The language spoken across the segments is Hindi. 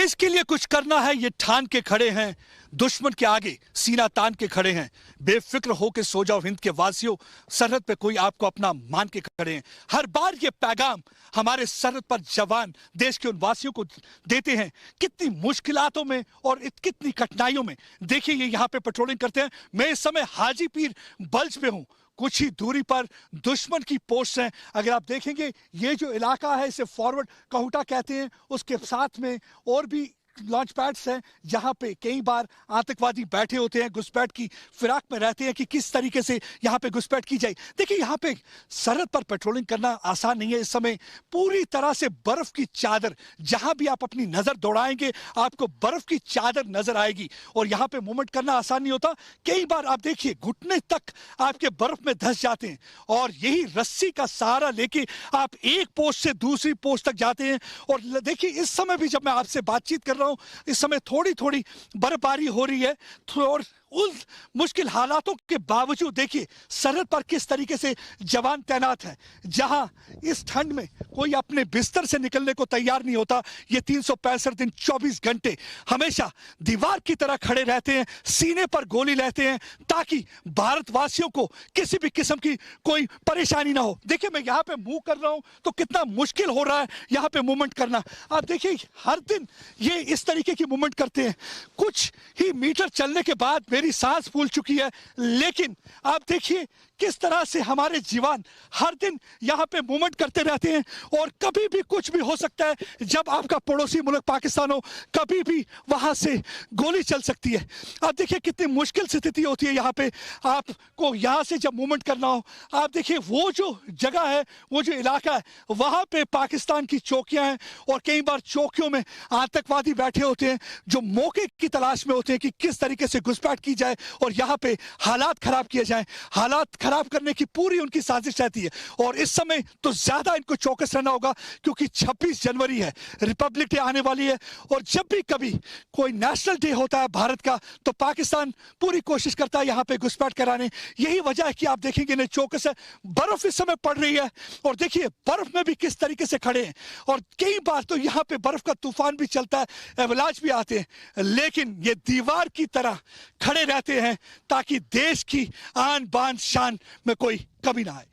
देश के लिए कुछ करना है ये ठान के खड़े हैं, दुश्मन के आगे सीना तान के खड़े हैं। बेफिक्र होके सो जाओ हिंद के वासियों, सरहद पे कोई आपको अपना मान के खड़े हैं। हर बार ये पैगाम हमारे सरहद पर जवान देश के उन वासियों को देते हैं, कितनी मुश्किलातों में और कितनी कठिनाइयों में। देखिए ये यहाँ पे पेट्रोलिंग करते हैं। मैं इस समय हाजी पीर बल्ज पे हूँ, कुछ ही दूरी पर दुश्मन की पोस्ट है। अगर आप देखेंगे ये जो इलाका है इसे फॉरवर्ड कहूटा कहते हैं, उसके साथ में और भी लॉन्च पैड्स हैं जहां पे कई बार आतंकवादी बैठे होते हैं, घुसपैठ की फिराक में रहते हैं कि किस तरीके से यहां पे घुसपैठ की जाए। देखिए यहां पे सरहद पर पेट्रोलिंग करना आसान नहीं है। इस समय पूरी तरह से बर्फ की चादर, जहां भी आप अपनी नजर दौड़ाएंगे आपको बर्फ की चादर नजर आएगी और यहां पे मूवमेंट करना आसान नहीं होता। कई बार आप देखिए घुटने तक आपके बर्फ में धंस जाते हैं और यही रस्सी का सहारा लेके आप एक पोस्ट से दूसरी पोस्ट तक जाते हैं। और देखिए इस समय भी जब मैं आपसे बातचीत कर रहा हूं, इस समय थोड़ी थोड़ी बर्फबारी हो रही है और उन मुश्किल हालातों के बावजूद देखिए सरहद पर किस तरीके से जवान तैनात है। जहां इस ठंड में कोई अपने बिस्तर से निकलने को तैयार नहीं होता, ये 365 दिन 24 घंटे हमेशा दीवार की तरह खड़े रहते हैं, सीने पर गोली लेते हैं ताकि भारतवासियों को किसी भी किस्म की कोई परेशानी ना हो। देखिए मैं यहाँ पे मूव कर रहा हूं तो कितना मुश्किल हो रहा है यहाँ पे मूवमेंट करना। आप देखिए हर दिन ये इस तरीके की मूवमेंट करते हैं। कुछ ही मीटर चलने के बाद मेरी सांस फूल चुकी है, लेकिन आप देखिए किस तरह से हमारे जवान हर दिन यहाँ पे मूवमेंट करते रहते हैं और कभी भी कुछ भी हो सकता है। जब आपका पड़ोसी मुल्क पाकिस्तान हो, कभी भी वहां से गोली चल सकती है। आप देखिए कितनी मुश्किल स्थिति होती है यहाँ पे आपको यहाँ से जब मूवमेंट करना हो। आप देखिए वो जो जगह है, वो जो इलाका है, वहां पे पाकिस्तान की चौकियां हैं और कई बार चौकियों में आतंकवादी बैठे होते हैं जो मौके की तलाश में होते हैं कि किस तरीके से घुसपैठ की जाए और यहाँ पे हालात खराब किए जाए। हालात खराब करने की पूरी उनकी साजिश रहती है और इस समय तो ज्यादा इनको चौकस रहना होगा क्योंकि 26 जनवरी है, रिपब्लिक डे आने वाली है और जब भी कभी कोई नेशनल डे होता है भारत का तो पाकिस्तान पूरी कोशिश करता है यहाँ पे घुसपैठ कराने। यही वजह है कि आप देखेंगे इन्हें चौकस है। बर्फ इस समय पड़ रही है और देखिए बर्फ में भी किस तरीके से खड़े हैं और कई बार तो यहाँ पे बर्फ का तूफान भी चलता है, एवलांच भी आते हैं, लेकिन ये दीवार की तरह खड़े रहते हैं ताकि देश की आन बान शान में कोई कमी ना आए।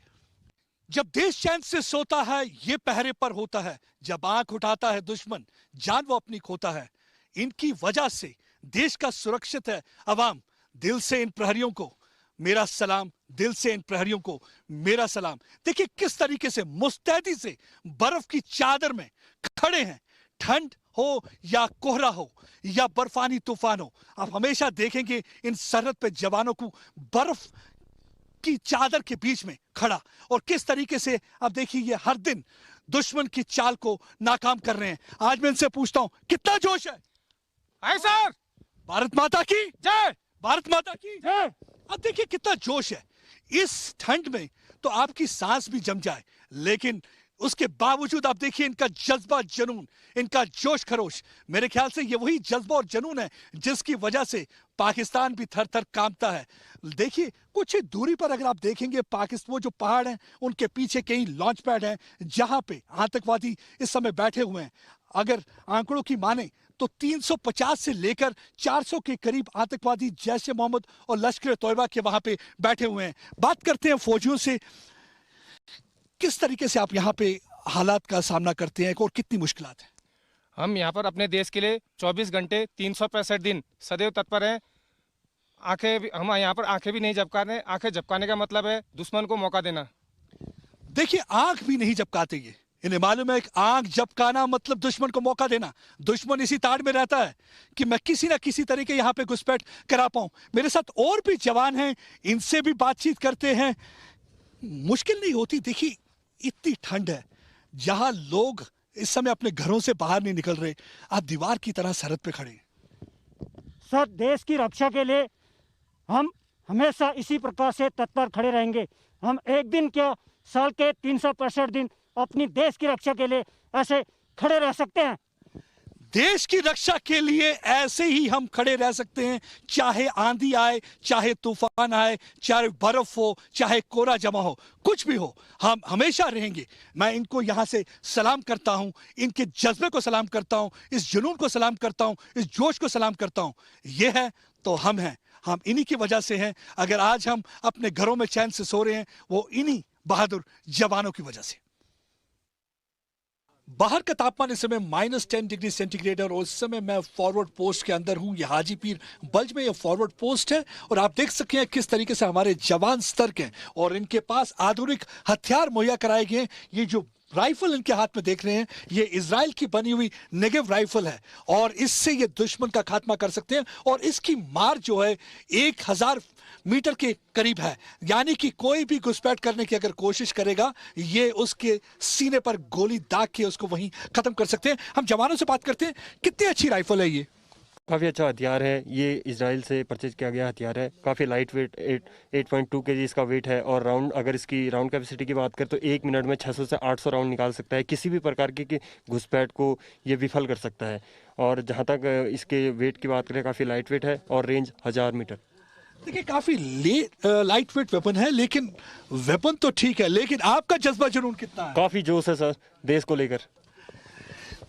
जब देश चैन से सोता है ये पहरे पर होता है, जब आंख उठाता है दुश्मन जान वो अपनी खोता है। इनकी वजह से देश का सुरक्षित है अवाम। दिल से इन प्रहरियों को मेरा सलाम, दिल से इन प्रहरियों को मेरा सलाम। देखिए किस तरीके से मुस्तैदी से बर्फ की चादर में खड़े हैं। ठंड हो या कोहरा हो या बर्फानी तूफान हो, आप हमेशा देखेंगे इन सरहद पे जवानों को बर्फ की चादर के बीच में खड़ा और किस तरीके से आप देखिए ये हर दिन दुश्मन की चाल को नाकाम कर रहे हैं। आज मैं इनसे पूछता हूं कितना जोश है सर? भारत माता की जय, भारत माता की जय। अब देखिए कितना जोश है। इस ठंड में तो आपकी सांस भी जम जाए, लेकिन उसके बावजूद आप देखिए इनका जज्बा जुनून, इनका जोश खरोश। मेरे ख्याल से ये वही जज्बा और जुनून है जिसकी वजह से पाकिस्तान भी थर थर कांपता है। देखिए कुछ ही दूरी पर अगर आप देखेंगे पाकिस्तान, वो जो पहाड़ हैं उनके पीछे कई लॉन्च पैड हैं जहां पे आतंकवादी इस समय बैठे हुए हैं। अगर आंकड़ों की माने तो 350 से लेकर 400 के करीब आतंकवादी जैश ए मोहम्मद और लश्कर तोयबा के वहां पे बैठे हुए हैं। बात करते हैं फौजियों से, किस तरीके से आप यहाँ पे हालात का सामना करते हैं और कितनी मुश्किलात है? हम यहाँ पर अपने देश के लिए 24 घंटे 365 दिन सदैव तत्पर हैं। हम यहाँ पर आंखें भी नहीं झपकाने। आंखें झपकाने का मतलब है दुश्मन को मौका देना। देखिए आंख भी नहीं झपकाते ये, इन्हें मालूम है कि आंख झपकाना मतलब दुश्मन को मौका देना। दुश्मन इसी ताड़ में रहता है कि मैं किसी ना किसी तरीके यहाँ पे घुसपैठ करा पाऊं। मेरे साथ और भी जवान हैं, इनसे भी बातचीत करते हैं। मुश्किल नहीं होती। देखिए इतनी ठंड है, जहां लोग इस समय अपने घरों से बाहर नहीं निकल रहे, आप दीवार की तरह सरहद पे खड़े हैं। सर देश की रक्षा के लिए हम हमेशा इसी प्रकार से तत्पर खड़े रहेंगे। हम एक दिन क्या साल के 365 दिन अपनी देश की रक्षा के लिए ऐसे खड़े रह सकते हैं। देश की रक्षा के लिए ऐसे ही हम खड़े रह सकते हैं, चाहे आंधी आए, चाहे तूफान आए, चाहे बर्फ हो, चाहे कोहरा जमा हो, कुछ भी हो, हम हमेशा रहेंगे। मैं इनको यहां से सलाम करता हूं, इनके जज्बे को सलाम करता हूं, इस जुनून को सलाम करता हूं, इस जोश को सलाम करता हूं। यह है तो हम हैं, हम इन्हीं की वजह से हैं। अगर आज हम अपने घरों में चैन से सो रहे हैं, वो इन्हीं बहादुर जवानों की वजह से। बाहर का तापमान इस समय -10 डिग्री सेंटीग्रेड है और उस समय मैं फॉरवर्ड पोस्ट के अंदर हूं। यह हाजीपीर बल्ज में यह फॉरवर्ड पोस्ट है और आप देख सकते हैं किस तरीके से हमारे जवान सतर्क हैं और इनके पास आधुनिक हथियार मुहैया कराए गए हैं। ये जो राइफल इनके हाथ में देख रहे हैं, ये इजराइल की बनी हुई नेगेव राइफल है और इससे ये दुश्मन का खात्मा कर सकते हैं और इसकी मार जो है 1000 मीटर के करीब है, यानी कि कोई भी घुसपैठ करने की अगर कोशिश करेगा, ये उसके सीने पर गोली दाग के उसको वहीं खत्म कर सकते हैं। हम जवानों से बात करते हैं, कितनी अच्छी राइफल है ये? काफ़ी अच्छा हथियार है। ये इजराइल से परचेज किया गया हथियार है। काफ़ी लाइट वेट 8.2 kg इसका वेट है और राउंड, अगर इसकी राउंड कैपेसिटी की बात करें तो 1 मिनट में 600 से 800 राउंड निकाल सकता है। किसी भी प्रकार की घुसपैठ को ये विफल कर सकता है। और जहाँ तक इसके वेट की बात करें, काफ़ी लाइट वेट है और रेंज 1000 मीटर। देखिए, काफी लाइट वेट वेपन है, लेकिन वेपन तो ठीक है, लेकिन आपका जज्बा जुनून कितना है? काफ़ी जोश है सर देश को लेकर।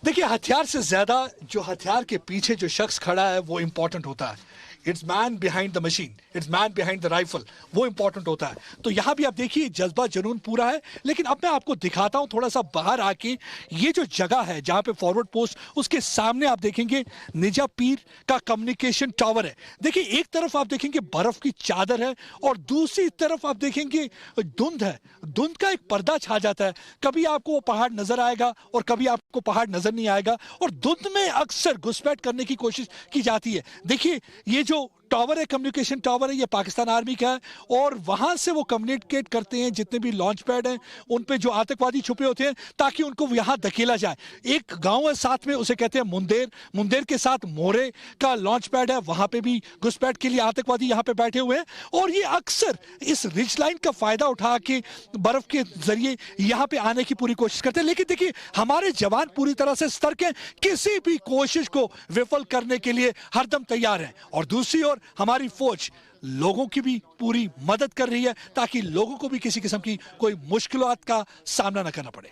देखिए, हथियार से ज्यादा जो हथियार के पीछे जो शख्स खड़ा है वो इंपॉर्टेंट होता है। It's man behind the machine, it's man behind the rifle, वो इंपॉर्टेंट होता है। तो यहां भी आप देखिए जज्बा जुनून पूरा है। लेकिन अब मैं आपको दिखाता हूं थोड़ा सा बाहर आके, ये जो जगह है जहां पे फॉरवर्ड पोस्ट, उसके सामने आप देखेंगे निजा पीर का कम्युनिकेशन टावर है। देखिए, एक तरफ आप देखेंगे बर्फ की चादर है और दूसरी तरफ आप देखेंगे धुंध है। धुंध का एक पर्दा छा जाता है, कभी आपको वो पहाड़ नजर आएगा और कभी आपको पहाड़ नजर नहीं आएगा और धुंध में अक्सर घुसपैठ करने की कोशिश की जाती है। देखिए, ये जो टावर है, कम्युनिकेशन टावर है, ये पाकिस्तान आर्मी का है और वहां से वो कम्युनिकेट करते हैं जितने भी लॉन्च पैड हैं उन पे जो आतंकवादी छुपे होते हैं, ताकि उनको यहां धकेला जाए। एक गांव है साथ में, उसे कहते हैं मुंदेर। मुंदेर के साथ मोरे का लॉन्च पैड है, वहां पे भी घुसपैठ के लिए आतंकवादी यहां पे बैठे हुए हैं और ये अक्सर इस रिज लाइन का फायदा उठा के बर्फ के जरिए यहां पे आने की पूरी कोशिश करते हैं। लेकिन देखिए, हमारे जवान पूरी तरह से सतर्क हैं, किसी भी कोशिश को विफल करने के लिए हरदम तैयार हैं। और दूसरी ओर हमारी फौज लोगों की भी पूरी मदद कर रही है ताकि लोगों को भी किसी किस्म की कोई मुश्किलात का सामना न करना पड़े।